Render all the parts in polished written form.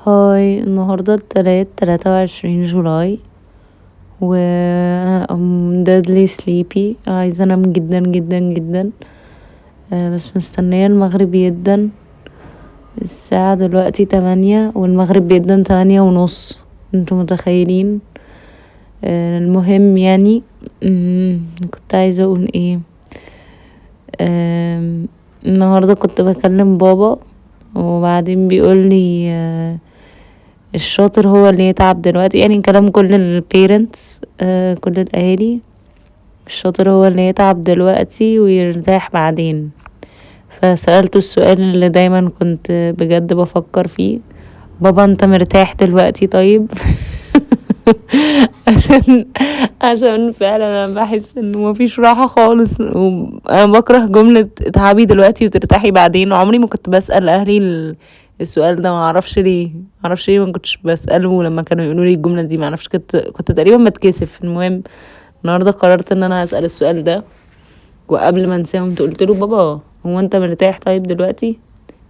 هاي، النهاردة التلات 23 جولاي، و I'm deadly sleepy، عايزة انام جدا جدا جدا. بس مستنية المغرب يدن. الساعة دلوقتي 8 والمغرب بيدن 8:30. انتوا متخيلين؟ المهم يعني كنت عايزة اقول ايه. النهاردة كنت بكلم بابا، وبعدين بيقولي الشاطر هو اللي يتعب دلوقتي، يعني كلام كل البيرنتس، كل الاهالي. الشاطر هو اللي يتعب دلوقتي ويرتاح بعدين. فسألته السؤال اللي دايما كنت بجد بفكر فيه: بابا انت مرتاح دلوقتي طيب؟ عشان عشان فعلا انا بحس انه مفيش راحة خالص، وانا بكره جملة اتعبي دلوقتي وترتاحي بعدين. وعمري ما كنت بسأل اهلي السؤال ده، ما اعرفش ليه ما كنتش بسأله لما كانوا يقولوا لي الجملة دي. ما اعرفش، كنت تقريبا بتكسف. المهم النهارده قررت ان انا هسأل السؤال ده، وقبل ما انساه قلت له: بابا هو انت مرتاح طيب دلوقتي؟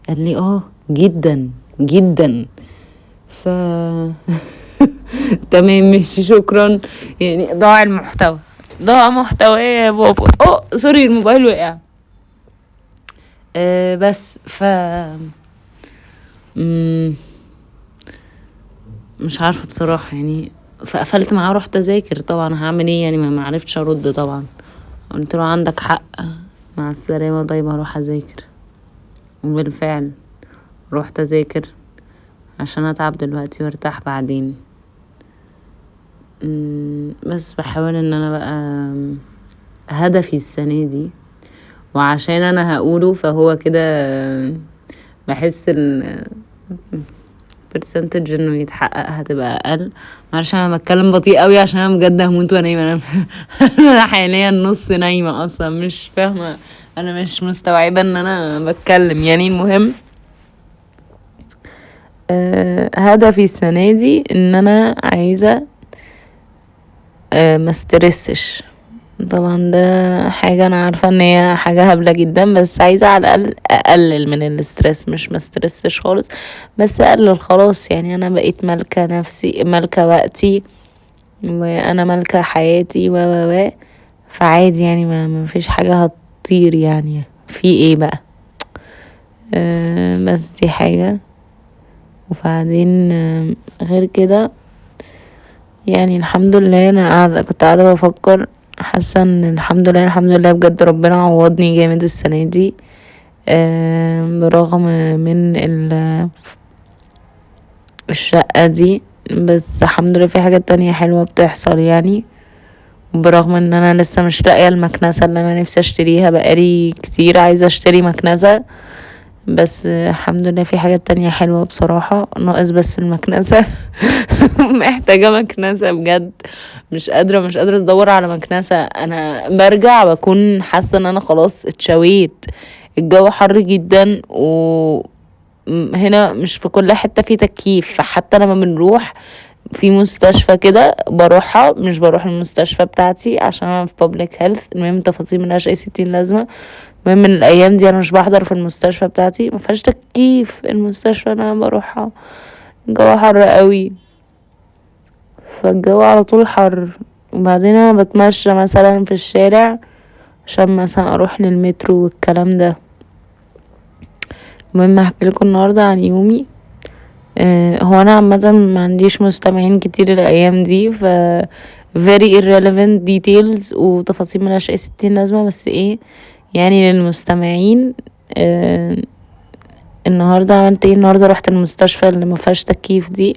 قال لي: اه جدا جدا. ف تمام ماشي شكرا. يعني ضاع المحتوى، ضاع محتوى يا بابا. سوري الموبايل وقع. بس مم، مش عارفه بصراحه يعني. فقفلت معاه، رحت اذاكر. طبعا هعمل ايه يعني؟ ما عرفتش ارد طبعا. قلت له: عندك حق، مع السلامه. طيب هروح اذاكر. وبالفعل روحت اذاكر عشان اتعب دلوقتي وارتاح بعدين. بس بحاول ان انا بقى هدفي السنة دي، وعشان انا هقوله فهو كده بحس ان percentage انه يتحقق هتبقى اقل. معلش انا بتكلم بطيء قوي عشان انا بجد هموت وانايمه. انا حاليا نص نايمه اصلا، مش فاهمه. انا مش مستوعبه ان انا بتكلم يعني. المهم هدفي السنه دي ان انا عايزه ما استرسش. طبعا ده حاجة انا عارفة ان هي حاجة هبلة جدا، بس عايزة على الاقل اقلل من الاسترس. مش ما استرسش خالص، بس اقلل. خلاص يعني انا بقيت مالكة نفسي، مالكة وقتي، وانا مالكة حياتي و فعادي يعني. ما فيش حاجة هتطير يعني. في ايه بقى؟ بس دي حاجة. وبعدين غير كده يعني الحمد لله. انا كنت قاعده بفكر، حاسه ان الحمد لله بجد ربنا عوضني جامد السنه دي. برغم من الشقه دي، بس الحمد لله في حاجات تانية حلوه بتحصل يعني. برغم ان انا لسه مش لاقيه المكنسه اللي انا نفسي اشتريها، بقالي كتير عايزه اشتري مكنسه. بس الحمد لله في حاجات تانية حلوة بصراحة. ناقص بس المكنسة. محتاجة مكنسة بجد. مش قادرة ادور على مكنسة. انا برجع بكون حاسة ان انا خلاص اتشويت. الجو حر جدا، هنا مش في كل حتة في تكييف. فحتى لما بنروح في مستشفى كده بروحها، مش بروح المستشفى بتاعتي عشان انا في public health. المهم تفاصيل ملهاش اي 60 لازمة. المهم من الايام دي انا مش بحضر في المستشفى بتاعتي، مفيهاش تكييف. المستشفى انا بروحها الجو حر قوي، فالجو على طول حر. وبعدين انا بتمشى مثلا في الشارع عشان مثلا اروح للمترو والكلام ده. المهم احكي لكم النهارده عن يومي. هو انا عامه ما عنديش مستمعين كتير الايام دي، ف very irrelevant details وتفاصيل ملهاش اي 60 لازمة. بس ايه يعني للمستمعين؟ النهارده عملت ايه؟ النهارده رحت المستشفى اللي ما فيهاش تكييف دي،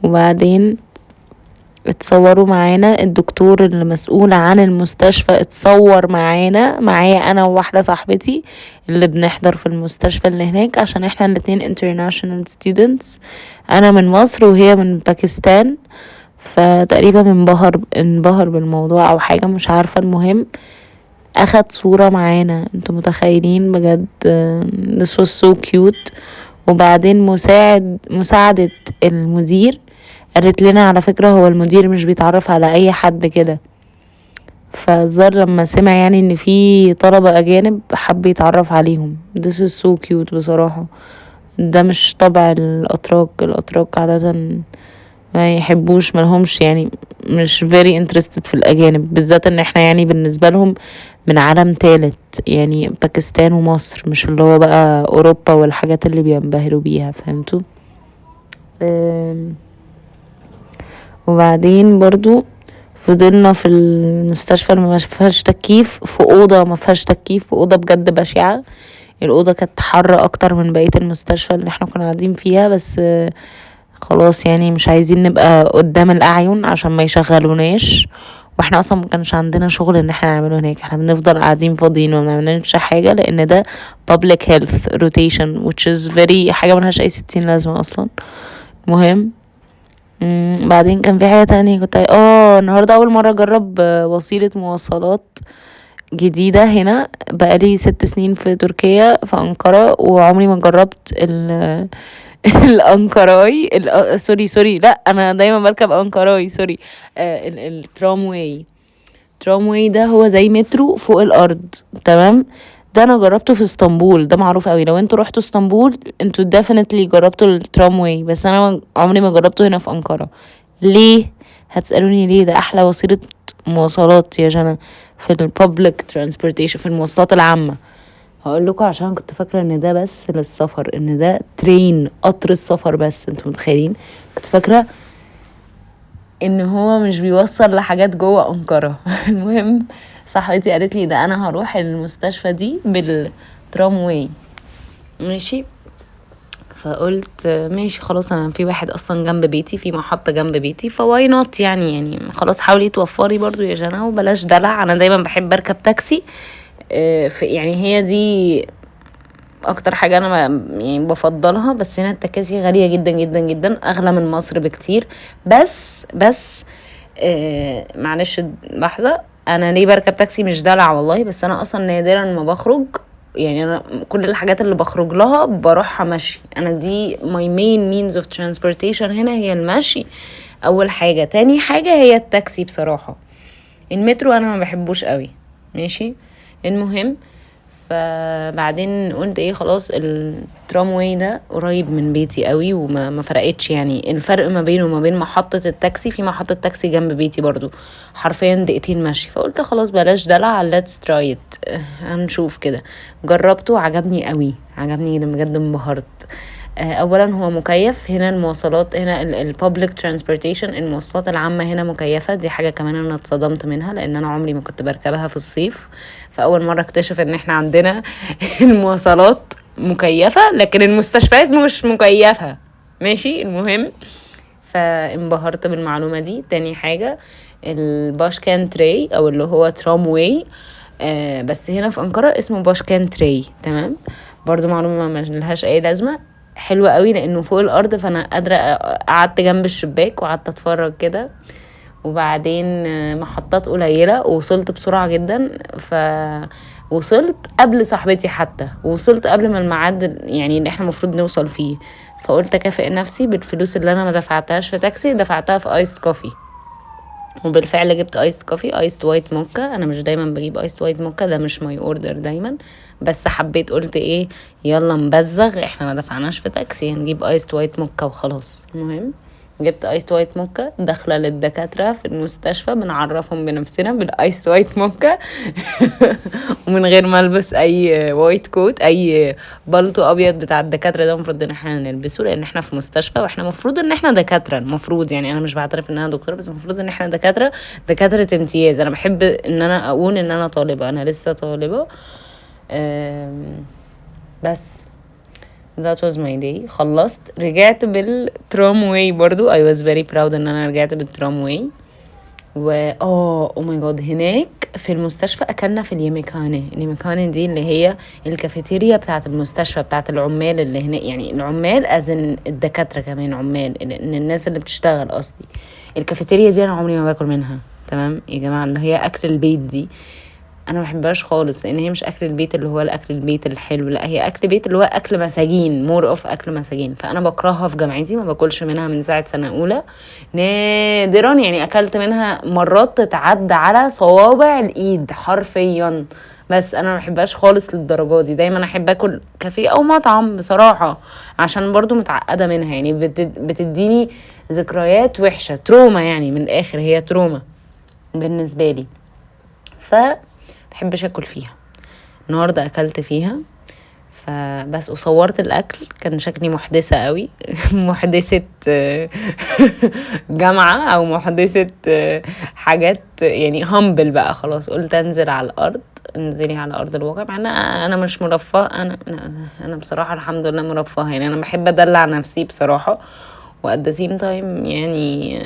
وبعدين اتصوروا معانا. الدكتور اللي مسؤول عن المستشفى اتصور معايا انا وواحده صاحبتي اللي بنحضر في المستشفى اللي هناك، عشان احنا الاتنين international students. انا من مصر وهي من باكستان، فتقريبا انبهر بالموضوع او حاجه، مش عارفه. المهم اخد صورة معانا. انتوا متخيلين بجد؟ this was so cute. وبعدين مساعدة المدير قالت لنا: على فكرة هو المدير مش بيتعرف على اي حد كده. فالظاهر لما سمع يعني ان في طلبة اجانب حب يتعرف عليهم. this is so cute بصراحة. ده مش طبع الاتراك عادة ما يحبوش، ملهمش يعني، مش very interested في الاجانب، بالذات ان احنا يعني بالنسبة لهم من عالم تالت، يعني باكستان ومصر، مش اللي هو بقى اوروبا والحاجات اللي بينبهروا بيها، فهمتوا؟ أم، وبعدين برضو فضلنا في المستشفى اللي ما فيهاش تكييف، في اوضه ما فيهاش تكييف، في اوضه بجد بشعه. الاوضه كانت حر اكتر من بقيه المستشفى اللي احنا كنا قاعدين فيها، بس خلاص يعني مش عايزين نبقى قدام الاعين عشان ما يشغلوناش. واحنا اصلا ما كانش عندنا شغل ان احنا نعمله هناك، احنا بنفضل قاعدين فاضيين وما بنعملش حاجه، لان ده public health rotation which is very حاجه ملهاش اي 60 لازمه اصلا. المهم بعدين كان في حاجة تانية كنت النهاردة أول مرة أجرب وسيلة مواصلات جديدة هنا. بقالي 6 سنين في تركيا في أنقرة، وعمري ما جربت الأنقراي سوري لا، أنا دايما بركب أنقراي سوري. الترامواي. الترامواي ده هو زي مترو فوق الأرض، تمام. ده انا جربته في اسطنبول، ده معروف قوي، لو انتوا رحتوا اسطنبول انتوا definitely جربتوا الترامواي، بس انا عمري ما جربته هنا في انقرة. ليه؟ هتسألوني ليه؟ ده احلى وسيلة مواصلات يا جنى في البابليك ترانسبورتيشن، في المواصلات العامة. هقول لكم عشان كنت فاكرة ان ده بس للسفر، ان ده ترين قطر السفر بس، انتوا متخيلين؟ كنت فاكرة ان هو مش بيوصل لحاجات جوه انقرة. المهم صاحبتي قالت لي ده انا هروح المستشفى دي بالترامواي، ماشي. فقلت ماشي خلاص، انا في واحد اصلا جنب بيتي، في محطة جنب بيتي، فواي نوت يعني خلاص حاولي توفري برضو يا جنى وبلاش دلع. انا دايما بحب اركب تاكسي، يعني هي دي اكتر حاجة انا يعني بفضلها. بس هنا التكاسي غالية جدا جدا جدا، اغلى من مصر بكتير. بس معلش لحظة، انا ليه بركب تاكسي مش دلع والله، بس انا اصلا نادرا ما بخرج، يعني انا كل الحاجات اللي بخرج لها بروحها مشي. انا دي my main means of transportation هنا هي المشي اول حاجة. تاني حاجة هي التاكسي بصراحة. المترو انا ما بحبوش قوي، ماشي. المهم فبعدين قلت ايه خلاص الترامواي ده قريب من بيتي قوي وما فرقتش، يعني الفرق ما بينه وما بين محطة التاكسي، في محطة تاكسي جنب بيتي برضو حرفيا 2 دقيقة مشي. فقلت خلاص بلاش دلع، let's try it، هنشوف كده. جربته عجبني قوي، عجبني جدا بجد، انبهرت. اولا هو مكيف هنا، المواصلات هنا البابليك ترانسبورتيشن المواصلات العامة هنا مكيفة، دي حاجة كمان انا اتصدمت منها لان انا عمري ما كنت بركبها في الصيف. فاول مرة اكتشف ان احنا عندنا المواصلات مكيفة لكن المستشفيات مش مكيفة، ماشي. المهم فانبهرت بالمعلومة دي. تاني حاجة الباشكان تري او اللي هو ترامواي، بس هنا في انقرة اسمه باشكان تري، تمام. برضو معلومة ما لهاش اي لازمة، حلوة قوي لانه فوق الارض، فانا قادرة قعدت جنب الشباك وقعدت اتفرج كده. وبعدين محطات قليلة ووصلت بسرعة جدا، وصلت قبل صاحبتي حتى، ووصلت قبل ما الميعاد يعني اللي احنا المفروض نوصل فيه. فقلت اكافئ نفسي بالفلوس اللي انا ما دفعتهاش في تاكسي، دفعتها في ايست كوفي. وبالفعل جبت ايست كوفي، ايست وايت موكا. انا مش دايما بجيب ايست وايت موكا، ده مش ماي اوردر دايما، بس حبيت قلت ايه يلا نبزغ، احنا ما دفعناش في تاكسي، هنجيب ايست وايت موكا وخلاص. المهم جبت ايست وايت موكا، داخله للدكاتره في المستشفى بنعرفهم بنفسنا بالايست وايت موكا ومن غير ما البس اي وايت كوت، اي بلطو ابيض بتاع الدكاتره ده المفروض ان احنا نلبسه لان احنا في مستشفى، واحنا المفروض ان احنا دكاتره، المفروض يعني انا مش بعترف ان انا دكتوره، بس المفروض ان احنا دكاتره، دكاتره امتياز. انا بحب ان انا اقول ان انا طالبه، انا لسه طالبه. بس that was my day. خلصت رجعت بالترامواي برضو، I was very proud ان انا رجعت بالترامواي. او ماي جاد، هناك في المستشفى اكلنا في اليمكانه. اليمكانه دي اللي هي الكافيتيريا بتاعه المستشفى، بتاعه العمال اللي هنا، يعني العمال ازن الدكاتره كمان عمال، ان الناس اللي بتشتغل قصدي. الكافيتيريا دي انا عمري ما باكل منها، تمام يا جماعه، اللي هي اكل البيت دي انا ما بحبهاش خالص، لان هي مش اكل البيت اللي هو الاكل البيت الحلو، لا هي اكل بيت اللي هو اكل مساجين، مور اوف اكل مساجين. فانا بكرهها في جامعتي، ما باكلش منها من ساعه سنه اولى، نادرا يعني اكلت منها مرات تتعدى على صوابع الايد حرفيا، بس انا ما بحبهاش خالص للدرجه دي. دايما احب اكل كافيه او مطعم بصراحه، عشان برضو متعقده منها، يعني بتديني ذكريات وحشه، تروما يعني، من الاخر هي تروما بالنسبه لي. بحبش اكل فيها. النهارده اكلت فيها فبس، وصورت الاكل، كان شكلي محدثه قوي محدثه جامعه، او محدثه حاجات يعني همبل بقى. خلاص قلت انزل على الارض، انزلي على ارض الواقع. مع انا مش مرفه، انا بصراحه الحمد لله مرفهه، يعني انا بحب ادلع نفسي بصراحه. وات ذا سيم تايم يعني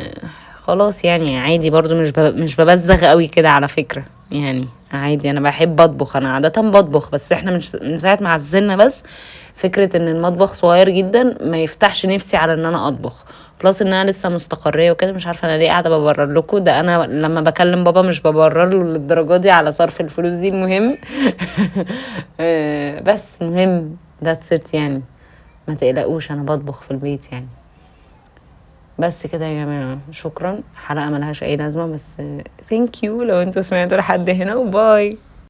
خلاص يعني عادي برضو، مش ببزغ قوي كده على فكره، يعني عادي. انا بحب اطبخ، انا عاده بطبخ، بس احنا من ساعه ما عزلنا بس فكره ان المطبخ صغير جدا ما يفتحش نفسي على ان انا اطبخ. بلس ان انا لسه مستقريه وكده، مش عارفه انا ليه قاعده ببرر لكم ده. انا لما بكلم بابا مش ببرر له للدرجه دي على صرف الفلوس دي، المهم بس المهم that's it يعني. ما تقلقوش انا بطبخ في البيت يعني. بس كده يا جماعه، شكرا. حلقه ملهاش اي لازمه، بس ثانك يو لو انتوا سمعتوا لحد هنا، وباي.